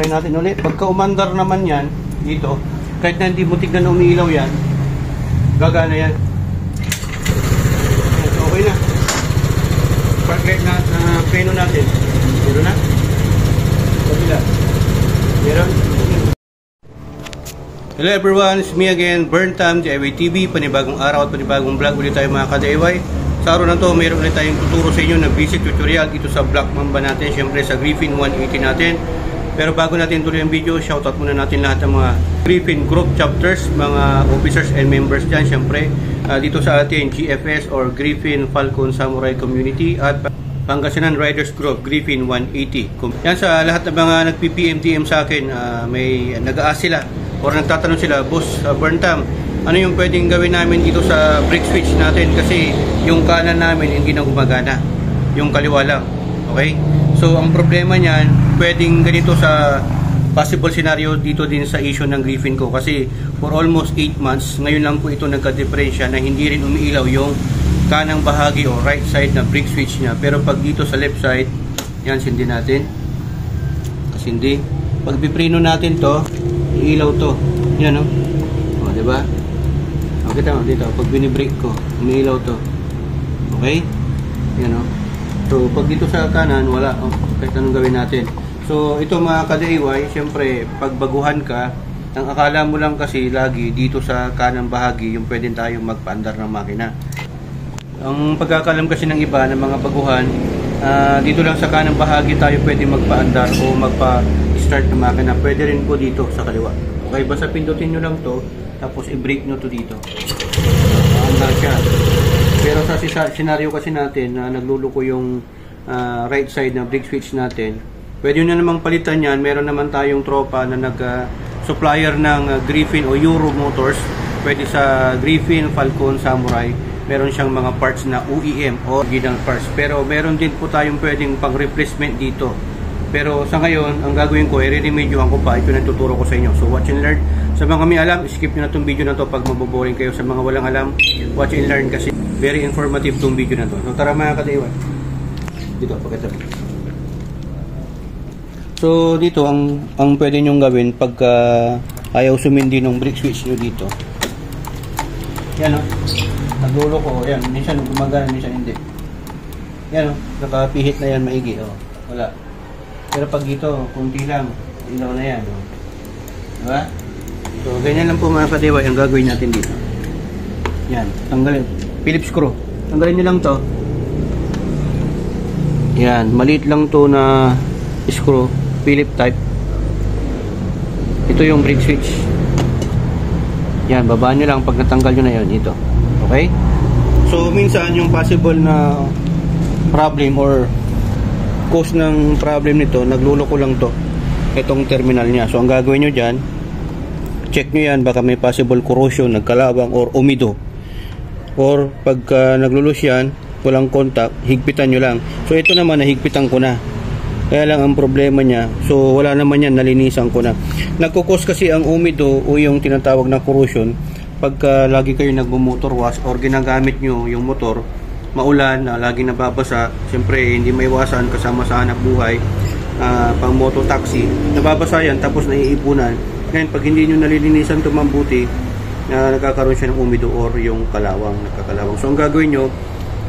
try natin ulit. Pagka umandar naman yan, dito, kahit na hindi mo tignan na umiilaw yan, gagana yan. Okay na. Spark light na preno natin. Meron na. Kabila. Meron. Hello everyone, it's me again, Burntam, DIY TV. Panibagong araw at panibagong vlog ulit tayo mga ka-DIY. Sa araw na to, mayroon ulit tayong tuturo sa inyo na basic tutorial dito sa Black Mamba natin. Siyempre sa Griffin 180 natin. Pero bago natin tuloy ang video, shoutout muna natin lahat ng mga Griffin Group Chapters, mga officers and members dyan. Siyempre dito sa ating GFS or Griffin Falcon Samurai Community at Pangasinan Riders Group Griffin 180. Yan sa lahat ng mga nagpi-PM sa akin, may nag-aas sila or nagtatanong sila, Boss Burntam, ano yung pwedeng gawin namin dito sa brake switch natin kasi yung kanan namin hindi na gumagana, yung kaliwa lang. Okay? So ang problema niyan, pwedeng ganito sa possible scenario dito din sa issue ng Griffin ko kasi for almost 8 months, ngayon lang po ito nagka-diferensya na hindi rin umiilaw yung kanang bahagi o right side na brake switch niya. Pero pag dito sa left side, yan, sindi natin. Kasi hindi. Pag bipreno natin to, iilaw to. Yan, no? O, diba? O, kita mo dito. Pag binibrake ko, umiilaw to. Okay? Yan, no? So, pag dito sa kanan, wala. O, kahit anong gawin natin. So, ito mga ka-DIY, syempre, pag baguhan ka, ang akala mo lang kasi lagi dito sa kanang bahagi, yung pwedeng tayong magpaandar ng makina. Ang pagkakalam kasi ng iba ng mga baguhan, dito lang sa kanang bahagi tayo pwede magpaandar o magpa-start ng makina. Pwede rin po dito sa kaliwa. Okay, basta pindutin nyo lang to, tapos i-brake nyo to dito. Paandar siya. Pero sa senaryo kasi natin na nagluluko yung right side na brake switch natin, pwede nyo namang palitan yan. Meron naman tayong tropa na nag-supplier ng Griffin o Euro Motors. Pwede sa Griffin Falcon Samurai. Meron siyang mga parts na OEM o original parts. Pero meron din po tayong pwedeng pang-replacement dito. Pero sa ngayon, ang gagawin ko, i-remedyohan ko pa. Ito na tuturo ko sa inyo. So watch and learn. Sa mga may alam, skip nyo na itong video na to pag maboboring kayo. Sa mga walang alam, watch and learn kasi very informative itong video na to. So tara mga ka-DIY. Dito, pakita. So dito, ang pwede nyong gawin pag ayaw sumindi ng brake switch nyo dito. Yan o. Nagulo ko, yan, minsan gumagana, minsan hindi. Yan o, nakapihit na yan maigi, o, wala. Pero pag dito, kunti lang, ilaw na yan, o. Diba? So, ganyan lang po mga ka-DIY ang gagawin natin dito. Yan, tanggalin. Phillips screw. Tanggalin nyo lang to. Yan, maliit lang to na screw, Phillips type. Ito yung brake switch. Yan, babaan nyo lang pag natanggal nyo na yun, ito. Okay? So, minsan yung possible na problem or cause ng problem nito, nagluloko lang to. Itong terminal niya. So, ang gagawin nyo dyan, check nyo yan, baka may possible corrosion, nagkalawang or umido. Or, pagka naglulus yan, walang contact, higpitan nyo lang. So, ito naman, nahigpitan ko na. Kaya lang ang problema niya, so wala naman yan, nalinisan ko na. Nagkukos kasi ang umido o yung tinatawag na corrosion pagka lagi kayo nagmo-motor wash or ginagamit nyo yung motor, maulan, lagi nababasa, siyempre hindi maiwasan kasama sa hanap buhay, pang moto taxi, nababasa yan tapos naiipunan. Ngayon pag hindi nyo nalilinisan ito mabuti, nagkakaroon siya ng umido or yung kalawang, nagkakalawang. So ang gagawin nyo,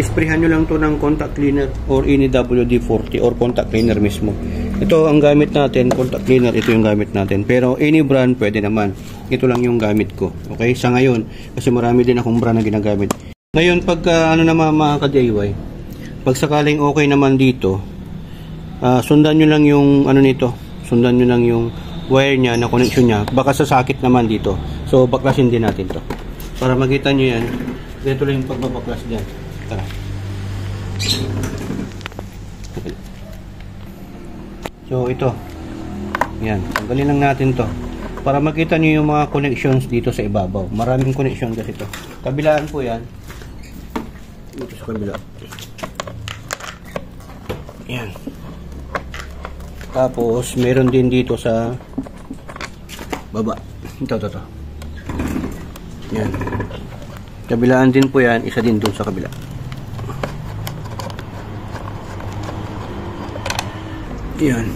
isprehan nyo lang to ng contact cleaner or any WD-40 or contact cleaner mismo. Ito ang gamit natin, contact cleaner, ito yung gamit natin. Pero any brand pwede naman. Ito lang yung gamit ko. Okay? Sa ngayon, kasi marami din akong brand na ginagamit. Ngayon, pag ano naman mga ka-DIY, pag sakaling okay naman dito, sundan nyo lang yung ano nito. Sundan nyo lang yung wire nya na connection nya. Baka sasakit naman dito. So, baklasin din natin to. Para makita nyo yan, dito lang yung pagbabaklas dyan. Tara. So ito. Yan, tanggalin lang natin to para makita niyo yung mga connections dito sa ibabaw. Maraming connection kasi to. Kabilaan po yan. Dito sa kabila. Yan. Tapos meron din dito sa baba. Ito. Yan. Kabilaan din po yan, isa din doon sa kabila. Yan.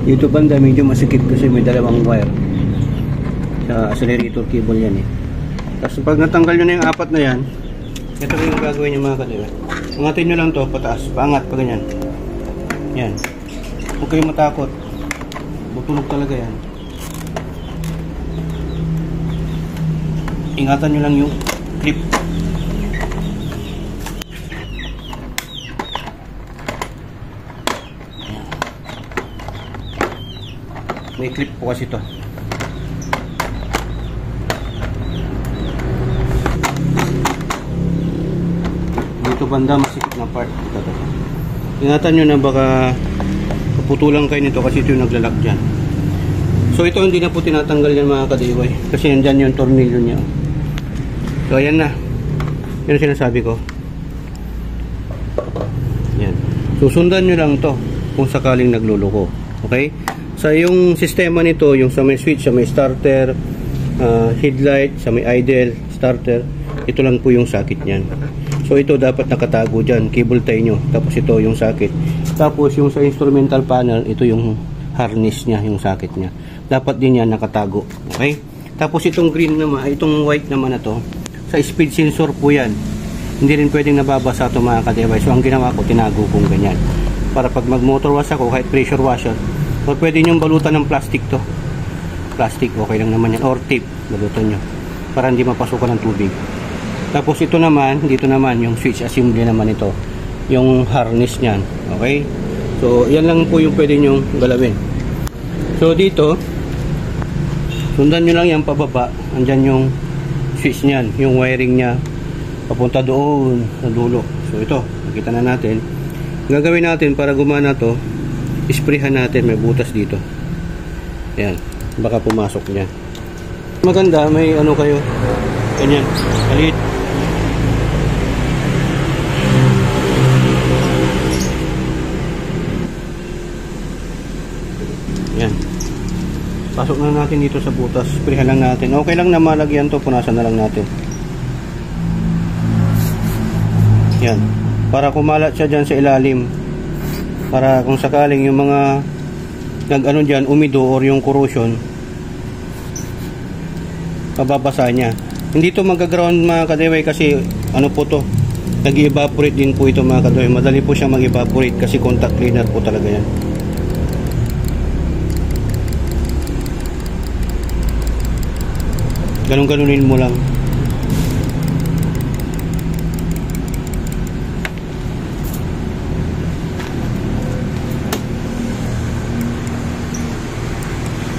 Dito banda medyo masikip kasi may dalawang wire sa accelerator cable yan eh. Tapos pag natanggal nyo na yung apat na yan, ito yung gagawin nyo mga kadiwa. Angatin nyo lang to pataas, paangat pa ganyan. Yan, huwag kayong matakot, butulog talaga yan. Ingatan nyo lang yung clip. May clip po kasi to. Dito banda masikip na part. Ito. Ingatan nyo na baka puputulan kayo nito kasi ito yung naglalak dyan. So ito hindi na po tinatanggal yan mga kadiway kasi nandyan yung tornilyo niya. So ayan na. Yan ang sinasabi ko. Yan. Susundan nyo lang to kung sakaling nagluloko. Okay? Sa yung sistema nito, yung sa may switch, sa may starter, headlight, sa may idle, starter, ito lang po yung socket niyan. So ito dapat nakatago dyan, cable tie nyo. Tapos ito yung socket. Tapos yung sa instrumental panel, ito yung harness niya, yung socket niya. Dapat din yan nakatago. Okay? Tapos itong green naman, itong white naman na to, sa speed sensor po yan. Hindi rin pwedeng nababasa ito mga ka-device. So ang ginawa ko, tinago kong ganyan. Para pag mag-motor wash ako, kahit pressure washer, o pwede nyo balutan ng plastic to. Plastic, okay lang naman yan. Or tape, balutan nyo. Para hindi mapasukan ng tubig. Tapos ito naman, dito naman, yung switch assembly naman ito. Yung harness nyan. Okay? So, yan lang po yung pwede nyo galawin. So, dito, sundan nyo lang yan pababa. Andyan yung switch nyan. Yung wiring nya. Papunta doon sa dulo. So, ito, nakita na natin. Gagawin natin para gumana to, isprayhan natin, may butas dito. Yan, baka pumasok niya. Maganda, may ano kayo, ganyan, maliit. Yan. Pasok na natin dito sa butas, isprayhan lang natin. Okay lang na malagyan to, punasan na lang natin. Yan, para kumalat siya dyan sa ilalim. Para kung sakaling yung mga nag-ano dyan, umido or yung corrosion, pababasa niya. Hindi to mag-ground mga kadiway kasi ano po to, nag-evaporate din po ito mga kadiway. Madali po siya mag-evaporate kasi contact cleaner po talaga yan. Ganun-ganunin mo lang.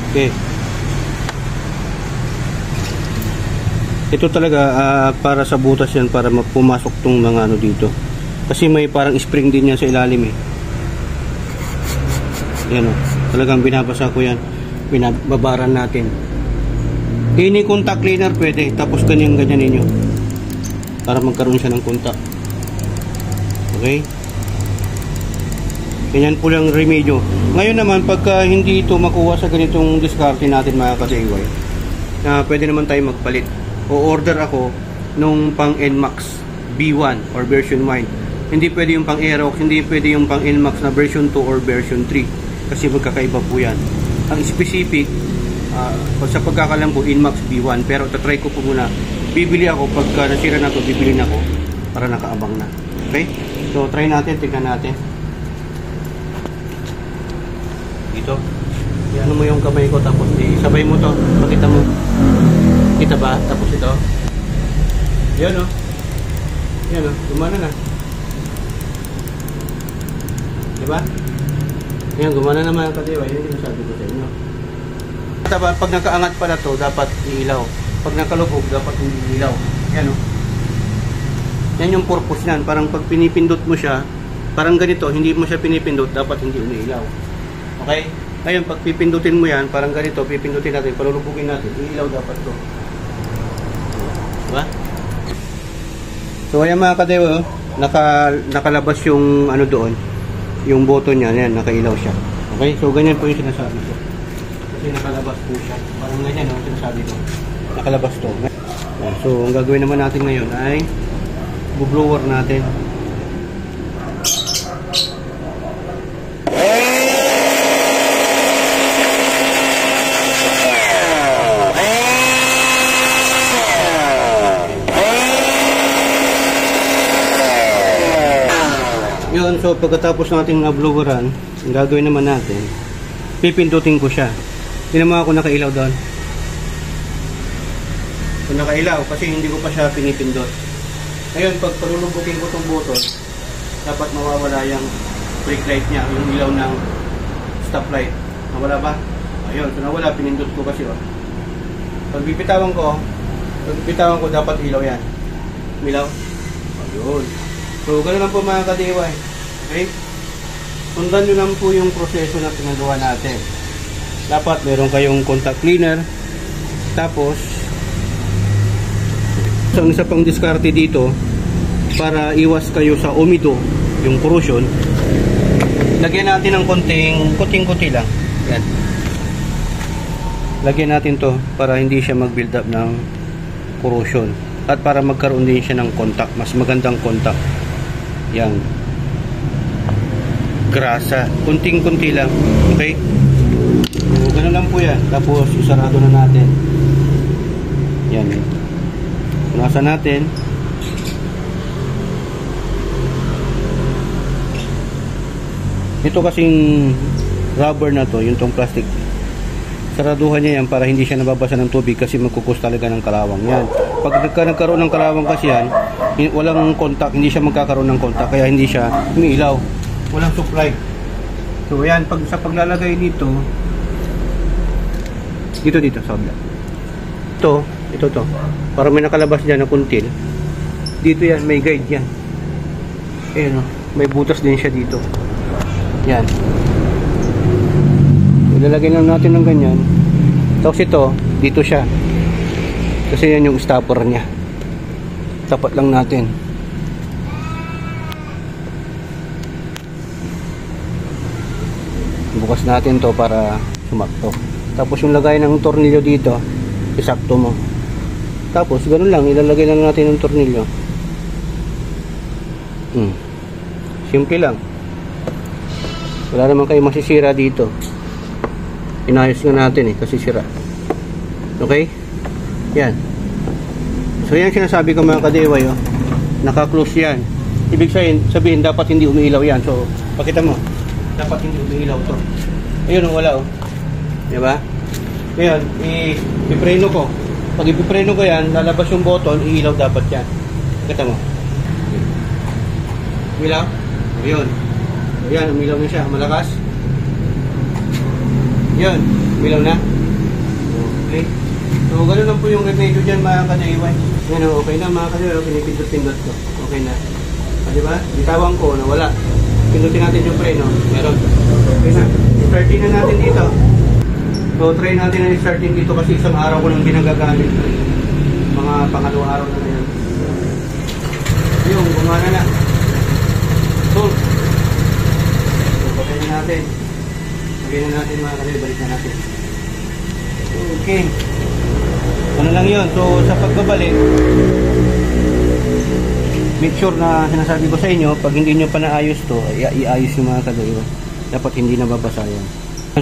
Okay. Ito talaga para sa butas yan, para pumasok tong mga ano dito. Kasi may parang spring din yan sa ilalim eh. Yan o. Talagang binabasa ko yan. Binababaran natin. Ini contact cleaner pwede. Tapos ganyan-ganyan ninyo. Para magkaroon siya ng contact. Okay. Ganyan po lang remedyo. Ngayon naman, pagka hindi ito makuha sa ganitong diskarte natin mga ka-DIY, pwede naman tayo magpalit. O order ako nung pang NMAX B1 or version 1. Hindi pwede yung pang Aerox, hindi pwede yung pang NMAX na version 2 or version 3. Kasi magkakaiba po yan. Ang specific, sa pagkakalam po, NMAX B1. Pero tatry ko po muna. Bibili ako, pagka nasira na ito, bibili na ako para nakaabang na. Okay? So, try natin, tignan natin. Dito. Iano mo yung kamay ko, tapos sabay mo to. Pakita mo. Kita ba? Tapos ito. Yan o. Yan o. Gumana na. Diba? Yan, gumana naman ang kadiwa. Yan yung sabi ko sa inyo. Pag nakaangat pala to, dapat iilaw. Pag nakalubog, dapat hindi ilaw. Yan o. Yan yung purpose nan. Parang pag pinipindot mo siya, parang ganito, hindi mo siya pinipindot, dapat hindi umiilaw. Okay? Ngayon, pag pipindutin mo yan, parang ganito, pipindutin natin, palulubugin natin, iilaw dapat to. Diba? So, ayan mga kadewa, nakalabas yung ano doon, yung button niya, yan, nakailaw siya. Okay? So, ganyan po yung sinasabi ko. Kasi nakalabas po siya. Parang ganyan, no, sinasabi ko. Nakalabas to. So, ang gagawin naman natin ngayon ay bu-blower natin. Ayun, so pagkatapos nating na-bloweran, ang gagawin naman natin, pipindutin ko siya. Tingnan mo ako nakailaw doon. So, nakailaw kasi hindi ko pa siya pinipindot. Ngayon, pag palulubukin ko itong button, dapat mawawala yung brake light niya, yung ilaw ng stoplight. Nawala ba? Ayun, so nawala, pinindot ko kasi. Pag bibitawan ko dapat ilaw yan. Ilaw. Ayun. So, ganoon lang po mga ka-DIY. Okay? Sundan nyo lang po yung proseso na pinagawa natin. Dapat meron kayong contact cleaner. Tapos, so, ang isa pang diskarte dito, para iwas kayo sa umido, yung corrosion, lagyan natin ng kunting-kunti lang. Yan. Lagyan natin to para hindi siya mag-build up ng corrosion. At para magkaroon din siya ng contact, mas magandang contact. Yan. Grasa. Kunting-kunti lang. Okay? So, ganun lang po yan. Tapos, isarado na natin. Yan. Punasan natin. Ito kasing rubber na to, yung tong plastic, saraduhan niya yan para hindi siya nababasa ng tubig kasi magkukus talaga ng kalawang yan. Pag nagkaroon ng kalawang kasi yan, walang contact, hindi siya magkakaroon ng contact, kaya hindi siya umiilaw, walang supply. So yan, sa paglalagay dito sa kabila, ito to, para may nakalabas dyan na kuntil, dito yan, may guide yan. Ayan o, may butas din siya dito. Yan. Ilalagay lang natin ng ganyan. Tapos ito, dito siya. Kasi yan yung stopper niya. Tapat lang natin. Bukas natin to para sumakto. Tapos yung lagay ng tornilyo dito, isakto mo. Tapos ganun lang, ilalagay lang natin ng tornilyo. Simple lang. Wala naman kayo masisira dito. Inayos nga natin kasi sira. Okay? Yan. So yan sinasabi ko mga ka-DIY, naka-close yan. Ibig sabihin dapat hindi umiilaw yan. So pakita mo, dapat hindi umiilaw to. Ayun, wala diba? Ngayon, ipipreno ko. Pag ipipreno ko yan, lalabas yung button, iilaw dapat yan. Pakita mo. Umilaw? Ayun. Ayan, umilaw na siya. Malakas. Yan, umilaw na. Okay. So, gano'n lang po yung remedyo dyan mga ka-DIY. Yan, okay na mga ka-DIY. Pinipindot-pindot ko. Okay na. Diba? Bitawan ko, nawala. Pindutin natin yung preno. Meron. Okay na. I-starting na natin dito. So, try natin na i-starting dito kasi isang araw ko lang ginagagamit. Mga pangalawang araw na ngayon. Yung, gumana na. So, patayin natin. Lagyan na natin mga ka-DIY. Balik na natin. Okay. Ano lang yun. So, sa pagbabalik, make sure na sinasabi ko sa inyo, pag hindi nyo pa naayos to, iayos yung mga ka-DIY. Dapat hindi nababasa yan.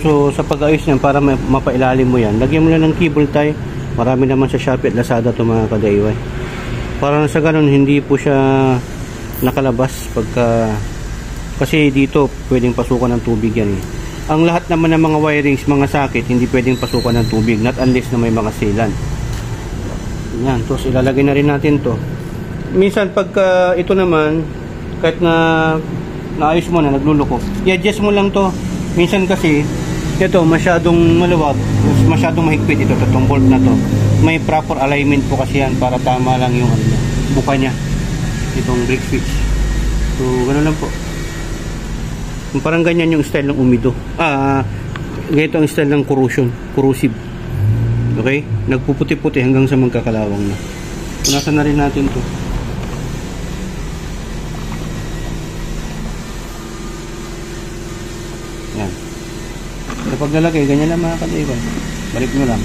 So, sa pag-ayos niyan, para mapailalim mo yan, lagyan mo lang ng cable tie. Marami naman sa Shopee at Lazada to mga ka-DIY. Para sa ganun, hindi po siya nakalabas pagka... Kasi dito, pwedeng pasukan ng tubig yan eh. Ang lahat naman ng mga wirings, mga socket, hindi pwedeng pasukan ng tubig. Not unless na may mga sealant. Yan, tapos ilalagay na rin natin to. Minsan pagka ito naman, kahit na naayos mo na, nagluluko, i-adjust mo lang to. Minsan kasi, ito masyadong maluwag, masyadong mahigpit ito, itong bolt na to. May proper alignment po kasi yan para tama lang yung buka niya. Itong brake switch. So, gano'n lang po. Parang ganyan yung style ng umido. Ganito ang style ng corrosive. Okay? Nagpuputi-puti hanggang sa magkakalawang na. Punasan na rin natin to. Yan. Kapag nalagay, ganyan lang mga ka-DIY. Balik nyo lang.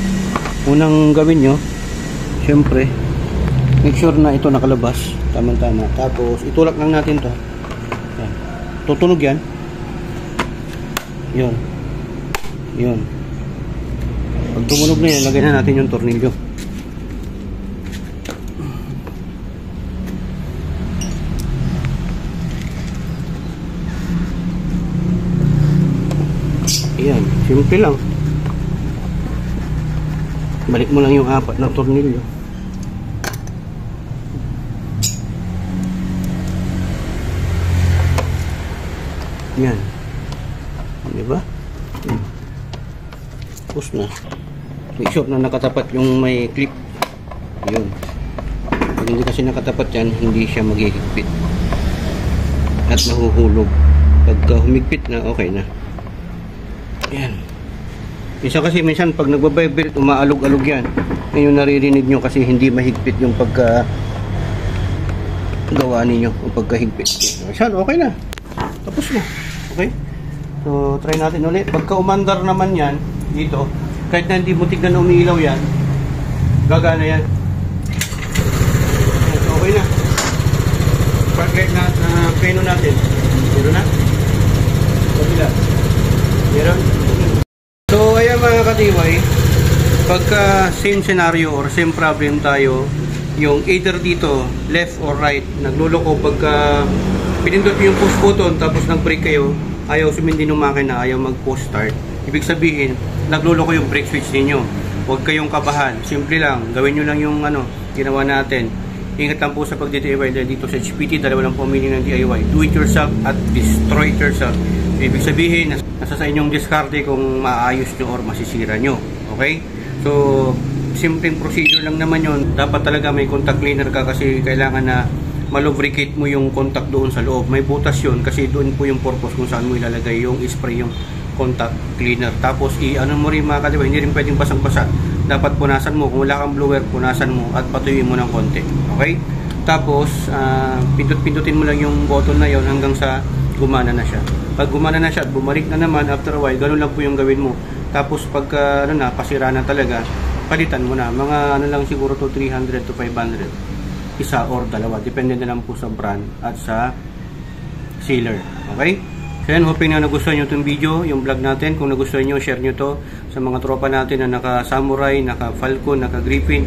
Unang gawin nyo, syempre, make sure na ito nakalabas. Tama-tama. Tapos, itulak lang natin to. Yan. Tutunog yan. Yun. Yun. Pag tumunog na yan, lagay na natin yung tornilyo. Simple lang. Balik mo lang yung 4 na tornilyo. Yan. Diba? Tapos na. Make sure na nakatapat yung may clip. Yun. Pag hindi kasi nakatapat yan, hindi siya maghihigpit. At nahuhulog. Pagka humigpit na, okay na. Yan. Minsan pag nagbabibrate, umaalog-alog yan. Ngayon naririnig nyo kasi hindi mahigpit yung pagka gawa ninyo o pagkahigpit. Minsan, okay na. Tapos na. Okay? So, try natin ulit. Pagka umandar naman yan, dito, kahit na hindi mo tignan na umiilaw yan, gagana yan. Okay na. Spark light na peno natin. Meron na? Kabila. Meron? So, ayan mga katiway, pagka same scenario or same problem tayo, yung either dito, left or right, nagluloko pagka pinindot yung push button tapos nag-brake kayo, ayaw sumindi ng makina, ayaw mag-push start. Ibig sabihin, nagluloko yung brake switch ninyo. Huwag kayong kabahan. Simple lang. Gawin nyo lang yung ginawa natin. Ingat lang po sa pag-DIY dahil dito sa HPT, dalawa lang po meaning ng DIY. Do it yourself at destroy it yourself. Ibig sabihin, nasa sa inyong diskarte kung maayos nyo or masisira nyo. Okay? So, simpleng procedure lang naman yon. Dapat talaga may contact cleaner ka kasi kailangan na malubricate mo yung contact doon sa loob. May butas yun kasi doon po yung purpose kung saan mo ilalagay yung spray, yung contact cleaner. Tapos ano mo rin mga kadiwa, hindi rin pwedeng basang-basa. Dapat punasan mo. Kung wala kang blower, punasan mo at patuyuin mo ng konti. Okay? Tapos pindut-pindutin mo lang yung button na yon hanggang sa gumana na siya. Pag gumana na siya at bumalik na naman after a while, ganun lang po yung gawin mo. Tapos pag pasira na talaga, palitan mo na. Mga lang siguro to 300 to 500. Isa or dalawa, depende na lang po sa brand at sa sealer. Okay? So yan, hoping na nagustuhan nyo itong video, yung vlog natin. Kung nagustuhan nyo, share nyo to sa mga tropa natin na naka-Samurai, naka-Falcon, naka-Griffin.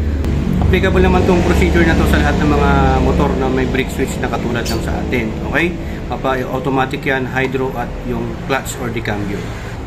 Applicable naman itong procedure na to sa lahat ng mga motor na may brake switch na katulad ng sa atin. Okay? Automatic yan, hydro at yung clutch or decambio.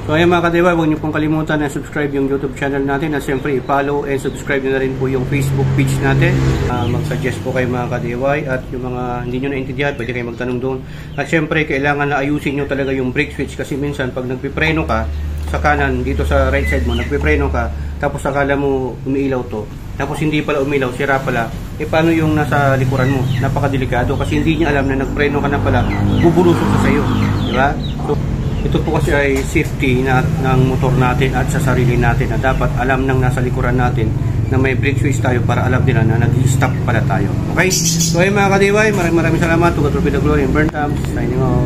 So ayan mga kadiwa, huwag niyo pong kalimutan na subscribe yung YouTube channel natin at siyempre i-follow and subscribe na rin po yung Facebook page natin. Mag-suggest po kayo mga kadiwa at yung mga hindi nyo naintindihan, pwede kayo magtanong doon. At siyempre kailangan na ayusin nyo talaga yung brake switch kasi minsan pag nagpipreno ka sa kanan, dito sa right side mo, nagpipreno ka, tapos akala mo umiilaw to, tapos hindi pala umilaw, sira pala, paano yung nasa likuran mo? Napakadelikado kasi hindi niya alam na nagpreno ka na pala, bubulusok sa sayo. Diba? So, ito po kasi ay safety ng motor natin at sa sarili natin na dapat alam ng nasa likuran natin na may brake switch tayo para alam nila na nag-stop pala tayo. Okay? So ay mga kadiway, maraming salamat. To God be the glory and burn thumbs. Signing off.